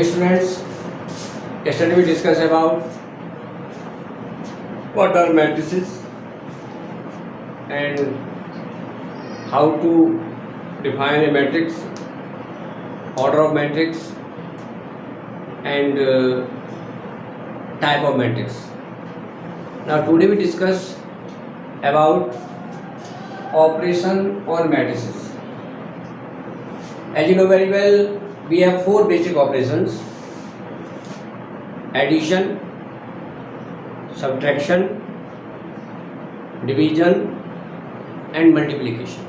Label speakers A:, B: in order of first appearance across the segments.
A: Okay, students, yesterday we discussed about what are matrices and how to define a matrix, order of matrix, and type of matrix. Now today we discuss about operation on matrices. As you know very well, we have four basic operations: addition, subtraction, division and multiplication.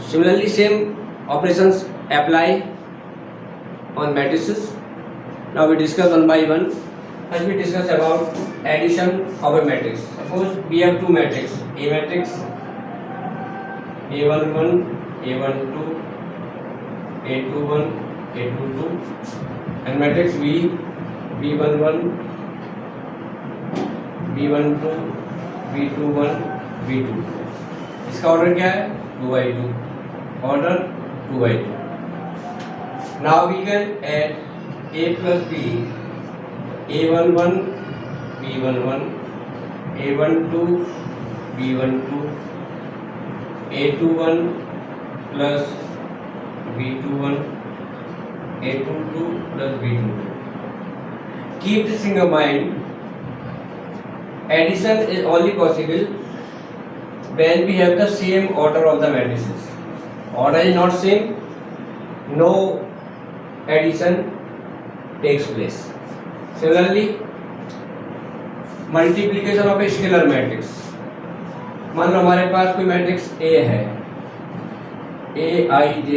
A: Similarly, same operations apply on matrices. Now we discuss one by one. First we discuss about addition of a matrix. Suppose we have two matrices, A matrix, A11, A12, A21, A22 and matrix V, B11, B12, B21, B22. इसका order क्या है? 2/2. Order 2/2. Now we can add A plus B, A11, B11, A12, B12, A21 plus B21, A22 plus B22. Keep this in your mind. Addition is only possible when we have the same order of the matrices. Order is not same, no addition takes place. Similarly, multiplication of a scalar matrix. मान लो हमारे पास कोई matrix A है, Aij,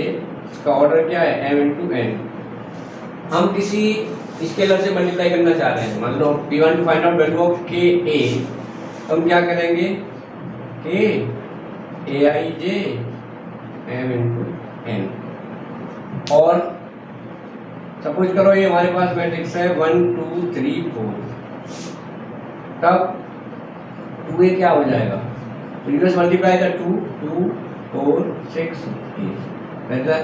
A: इसका order क्या है? m into n. हम किसी scalar से मल्टीप्लाई करना चाह रहे हैं. मान लो we want to find out value of Ka, तो हम क्या करेंगे? K Aij m into n. और सपोज करो ये हमारे पास मैट्रिक्स है 1 2 3 4. तब 2a क्या हो जाएगा? प्रीवियस मल्टीप्लाई का 2 2 4 6 8. वैसा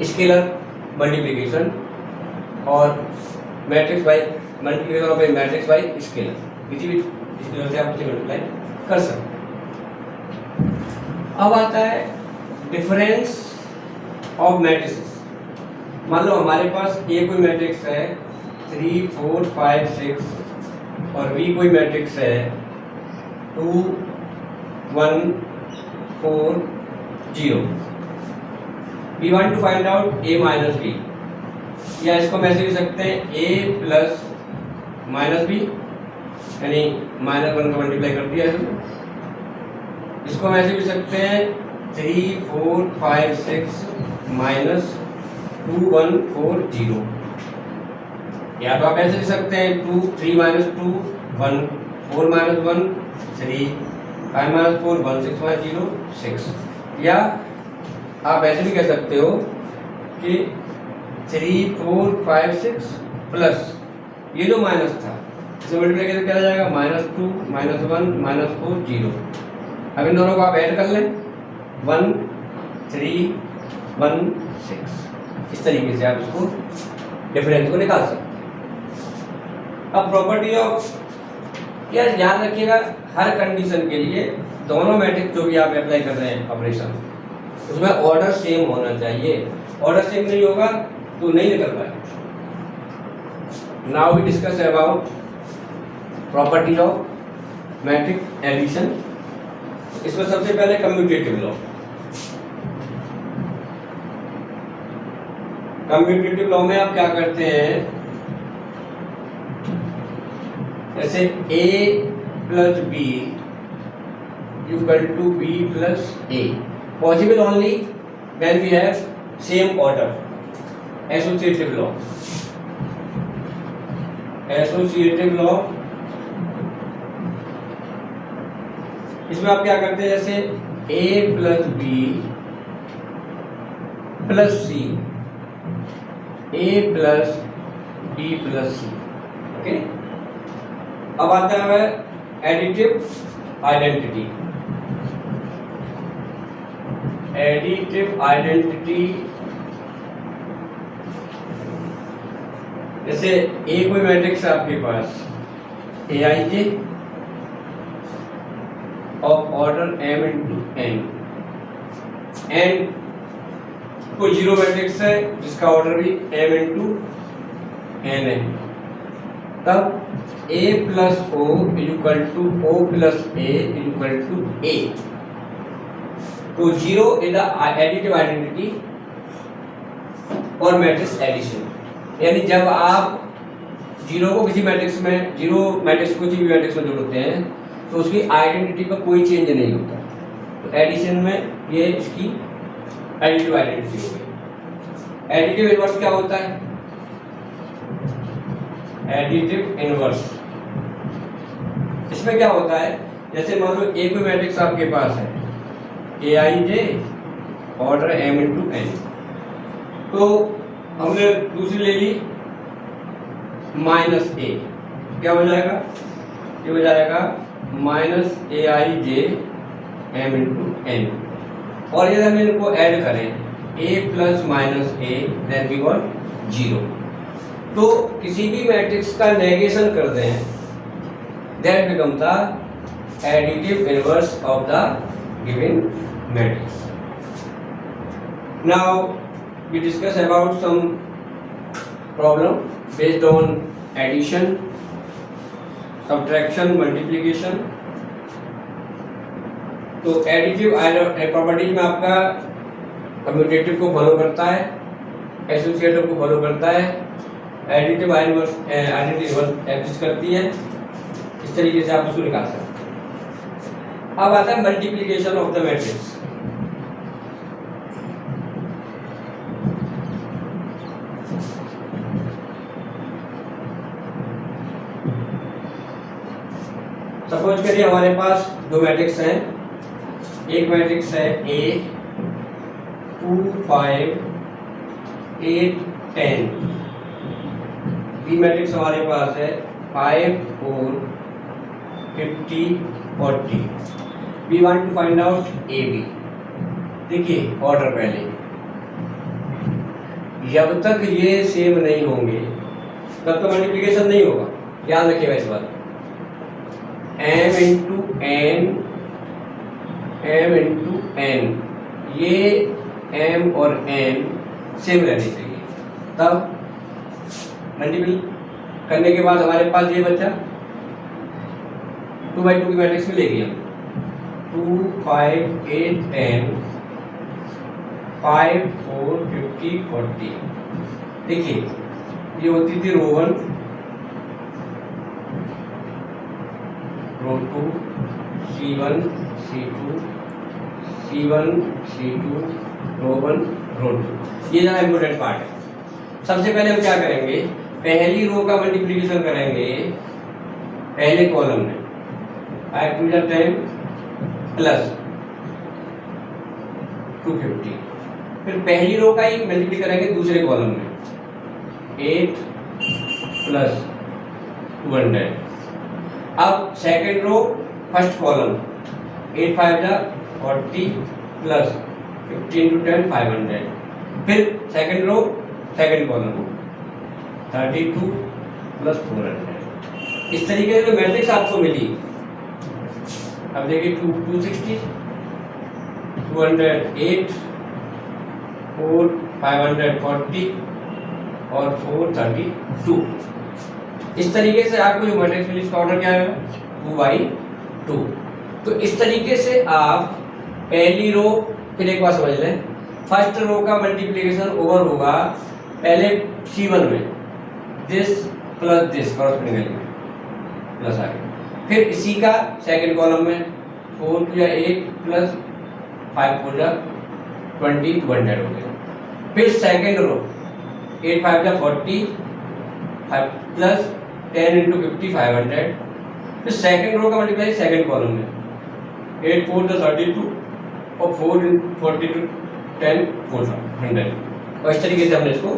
A: स्केलर मल्टीप्लिकेशन और matrix bye multiplication of A matrix bye scalar, किसी भी स्केलर से आप उसे मल्टीप्लाई कर सकते. अब आता है डिफरेंस ऑफ मैट्रिसेस. मान लो हमारे पास ए कोई मैट्रिक्स है 3 4 5 6 और बी कोई मैट्रिक्स है 2 1 4 0. We want to find out A minus B, या इसको हम ऐसे लिख सकते हैं ए प्लस माइनस बी, यानी -1 का मल्टीप्लाई कर दिया है. इसको हम ऐसे लिख सकते हैं 3 4 5 6 माइनस 2 1 4 0. या तो आप ऐसे लिख सकते हैं 2 3 माइनस 2 1 4 माइनस 1 3 5 माइनस 4 1 6 माइनस 0 6. या आप ऐसे भी कह सकते हो कि 3 4 5 6 प्लस ये जो माइनस था इसे मल्टीप्लाई करके क्या आ जाएगा? -2 -1 -4 0. अब इन दोनों को आप ऐड कर लें 1 3 1 6. इस तरीके से आप इसको डिफरेंस को निकाल सकते हैं. अब प्रॉपर्टी ऑफ, यार ध्यान रखिएगा हर कंडीशन के लिए दोनों मैट्रिक्स जो भी आप अप्लाई कर रहे हैं ऑपरेशन, उसमें ऑर्डर सेम होना चाहिए. ऑर्डर सेम नहीं होगा तो नहीं निकल पाएगा. Now we discuss about property of matrix addition. इसमें सबसे पहले कम्यूटेटिव लॉ. कम्यूटेटिव लॉ में आप क्या करते हैं? जैसे A plus B equal to B plus A. Possible only when we have same order. Associative law. Associative law. इसमें आप क्या करते हैं? जैसे A plus B plus C, A plus B plus C. Okay. अब आता है एडिटिव आइडेंटिटी. additive identity जैसे ए कोई मैट्रिक्स है आपके पास A I J of order m into n, and कोई जीरो मैट्रिक्स है जिसका ऑर्डर भी m इंटू n है, तब a plus o equal to o plus a equal to a। तो zero is the additive identity और matrix addition, यानी जब आप जीरो को किसी मैट्रिक्स में, जीरो मैट्रिक्स को किसी भी मैट्रिक्स में जोड़ते हैं तो उसकी आइडेंटिटी पर कोई चेंज नहीं होता। तो एडिशन में ये इसकी एडिटिव आइडेंटिटी हो गई। एडिटिव इनवर्स क्या होता है? एडिटिव इनवर्स, इसमें क्या होता है, जैसे मान लो एक कोई मैट्रिक्स आपके पास है ए I J order m into n, तो हमने दूसरी ले ली माइनस ए, क्या हो जाएगा? ये हो जाएगा minus A I J M into N, और यदि हम इनको ऐड करें A plus minus A then we got zero. तो किसी भी मैट्रिक्स का नेगेशन कर दें that become the additive inverse of the given matrix. Now we discuss about some problem based on addition, subtraction, multiplication। तो additive properties में आपका commutative को फॉलो करता है, एसोसिएटिव को फॉलो करता है, एडिटिव आइडेंटिटी इनवर्स एग्जिस्ट करती है। इस तरीके से आप उसको निकाल सकते हैं। अब आता है multiplication of the matrix. Suppose करिए हमारे पास दो मैट्रिक्स हैं, एक मैट्रिक्स है A 2 5 8 10, बी मैट्रिक्स हमारे पास है 5 4 50 40। We want to find out A B. देखिए ऑर्डर पहले, जब तक ये सेम नहीं होंगे तब तो मल्टीप्लिकेशन नहीं होगा, ध्यान रखिएगा इस बात। m into n, m into n, ये m और n सेम रहनी चाहिए, तब मल्टीपल करने के बाद हमारे पास ये बचा 2/2 की मैट्रिक्स में ले गए हम 2 5 8 10 5 4 50 40। देखिए ये होती थी रो 1, रो 2, C1 C2 C1 C2 रो 1 रो 2। ये ज़्यादा इम्पोर्टेंट पार्ट है। सबसे पहले हम क्या करेंगे, पहली रो का मल्टीप्लिकेशन करेंगे पहले कॉलम में, 5 2 10 प्लस 250। फिर पहली रो का ही मल्टीप्लाई करेंगे दूसरे कॉलम में, 8 प्लस 200। अब second row first column 8 5 40 plus 15 to 10 500। फिर second row second column 32 plus 400। इस तरीके से जो मैट्रिक्स आपको मिली, अब देखिए 260 208 4 540 और 432। इस तरीके से आपको जो मैट्रिक्स मिली इसका ऑर्डर क्या है 2/2। तो इस तरीके से आप पहली रो, फिर एक बार समझ लें, फर्स्ट रो का मल्टीप्लिकेशन ओवर होगा पहले C1 में this plus this corresponding plus आ गया, फिर इसी का सेकंड कॉलम में 4 2 8 प्लस 5 4 20 200 हो गया। फिर सेकंड रो 8 5 40 5 प्लस 10 इंटू 50 500। फिर सेकंड रो का मल्टीप्लाई सेकंड कॉलम में 8 4 32 और 4 42 10 400। और इस तरीके से हमने इसको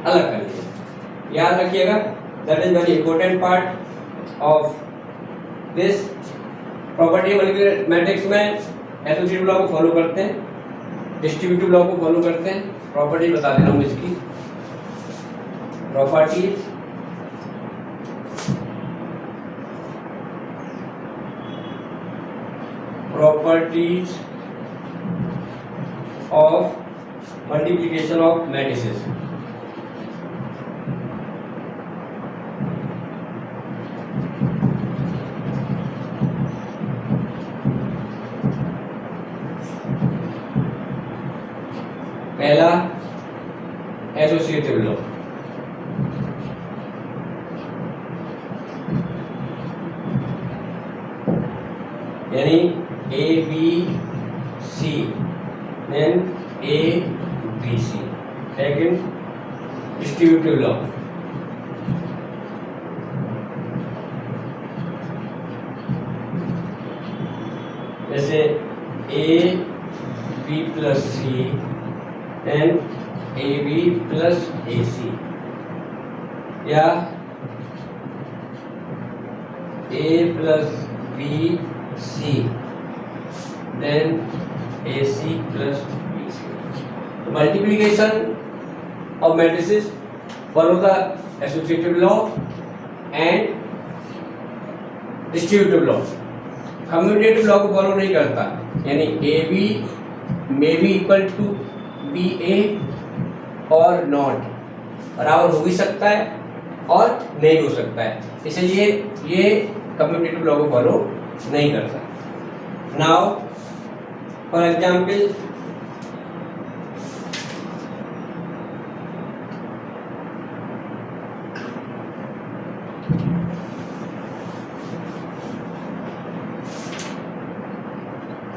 A: अलग कर लिया। याद रखिएगा, that is very important part of this property matrix में। एसोसिएटिव लॉ को फॉलो करते हैं, डिस्ट्रीब्यूटिव लॉ को फॉलो करते हैं। प्रॉपर्टी बता दे रहा हूँ इसकी। properties of multiplication of matrices. पहला एसोसिएटिव लॉ, यानी A B C then A B C. Second distributive law, जैसे A B plus C then A B plus A C, या A plus B C then A C plus B C. Multiplication of matrices follow the associative law and distributive law. Commutative law को follow नहीं करता, यानी A B may B equal to B A और not, बराबर हो भी सकता है और नहीं हो सकता है, इसलिए ये कम्यूटेटिव लॉ को फॉलो नहीं करता. नाउ फॉर एग्जाम्पल,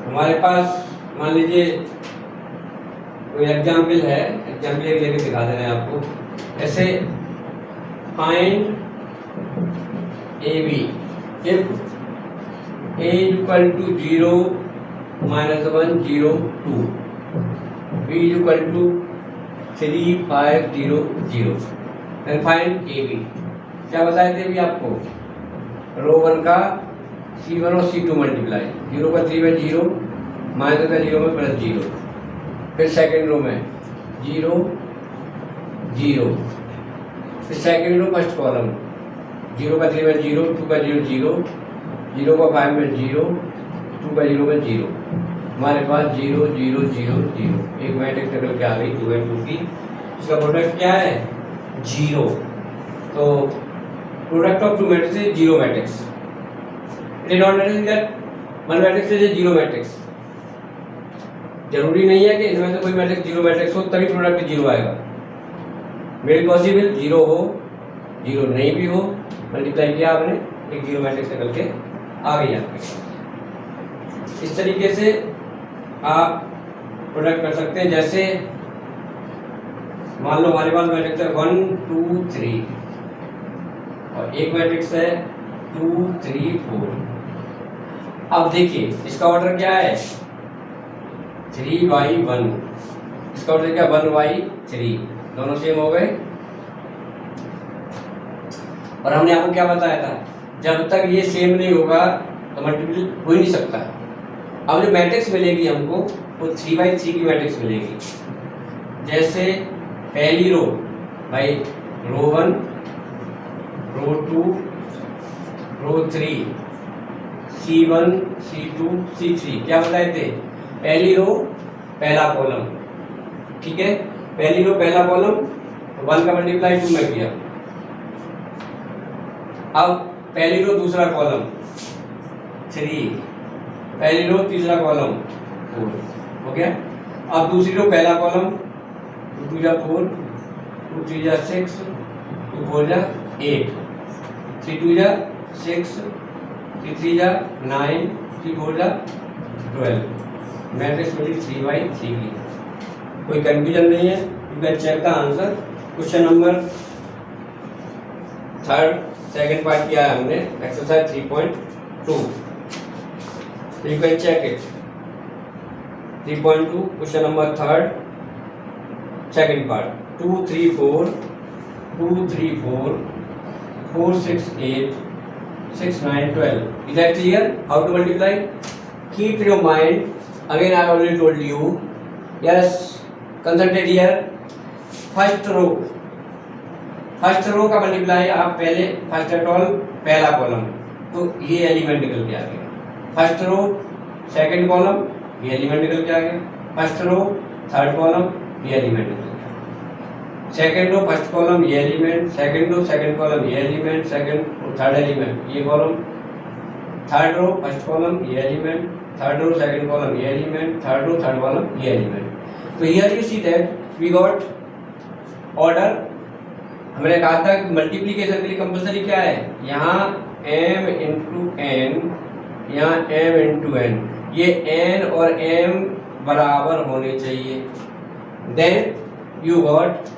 A: हमारे पास मान लीजिए कोई एग्जाम्पल है, एग्जाम्पल एक लेके दिखा दे रहे हैं आपको. ऐसे find A B if A equal to 0 -1 0 2, B equal to 3 5 0 0. Then find A B. क्या बताए थे अभी आपको? रो 1 का C1 और C2 मल्टीप्लाई, 0 का 3 में 0, माइनस का 0 में प्लस 0. फिर सेकेंड रो में 0 0, फिर सेकेंड रो फर्स्ट कॉलम 0 का 3 में 0, 2 का 0 0, 0 का 5 में 0, 2 का 0 में 0. हमारे पास 0 0 0 0. एक मैट्रिक्स निकल के आ गई 2 बाई 2 की. इसका प्रोडक्ट क्या है? 0. तो product of two matrix zero matrix. It is not that one matrix is zero matrix. जरूरी नहीं है कि इनमें से कोई मैट्रिक्स जीरो मैट्रिक्स हो तभी प्रोडक्ट जीरो आएगा. वेरी पॉसिबल जीरो हो, जीरो नहीं भी हो, मल्टीप्लाई किया आपने, एक जीरो मैट्रिक्स निकल के आ गई आपके पास. इस तरीके से आप प्रोडक्ट कर सकते हैं. जैसे मान लो हमारे पास मैट्रिक्स है 1 2 3 और एक मैट्रिक्स है 2 3 4. अब देखिए इसका ऑर्डर क्या है? 3/1. इसका ऑर्डर क्या? 1/3. दोनों सेम हो गए. और हमने आपको क्या बताया था? जब तक ये सेम नहीं होगा तो मल्टीपल हो ही नहीं सकता. अब जो मैट्रिक्स मिलेगी हमको वो 3/3 की मैट्रिक्स मिलेगी. जैसे पहली रो भाई रो 1, रो 2, रो 3, C1 C2 C3. क्या बताए थे? पहली रो पहला कॉलम, ठीक है. पहली रो पहला कॉलम 1 का मल्टीप्लाई 2 में किया. अब पहली रो दूसरा कॉलम 3, पहली रो तीसरा कॉलम 4. हो गया. अब दूसरी रो पहला कॉलम 2 जा 4, 2 3 जा 6, 2 4 जा 8, 3 2 जा 6, 3 3 जा 9, 3 4 जा 12. मैट्रिक्स मिली 3/3 की. कोई कंफ्यूजन नहीं है. You can check the answer. Question number 3 second part किया है हमने, exercise 3.2. You can check it. 3.2 question number 3 second part. 2 3 4, 2 3 4, 4 6 8, 6 9 12. Is that clear? How to multiply? Keep in your mind. Again, I already told you. Yes, concentrate here. First row first row का multiply आप पहले first at all पहला column, तो ये element निकल के आ गया। फर्स्ट रो सेकंड कॉलम, ये एलिमेंट निकल के आ गया। फर्स्ट रो थर्ड कॉलम, ये एलिमेंट निकल गया। सेकंड रो फर्स्ट कॉलम, ये element. Second row second column, ये एलिमेंट। सेकंड थर्ड एलिमेंट, ये column. Third row first column, ये element. Third row second column, ये एलिमेंट। थर्ड रो थर्ड कॉलम, ये element. तो here you see that we got order. हमने कहा था कि मल्टीप्लीकेशन के लिए कंपलसरी क्या है, यहाँ m इंटू n, यहाँ m इंटू n, ये n और m बराबर होने चाहिए। Then you got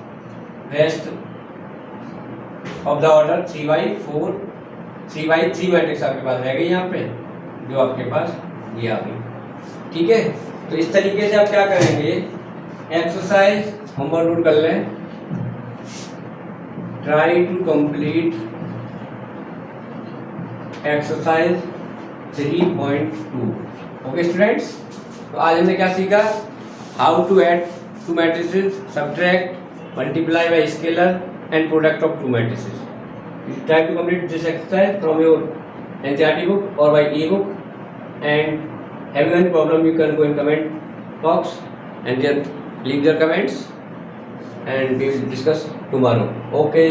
A: rest of the order 3/4, 3/3 matrix आपके पास रह गई यहाँ पे, जो आपके पास ये आ गई। ठीक है, तो इस तरीके से आप क्या करेंगे, एक्सरसाइज होमवर्क नोट कर लें। Try to complete exercise 3.2। Okay students, तो आज हमने क्या सीखा, how to add two matrices, subtract, multiply by scalar and product of two matrices. Try to complete this exercise from your NCERT book or by e-book, and having any problem you can go in comment box and there leave your comments and we will discuss tomorrow. Okay.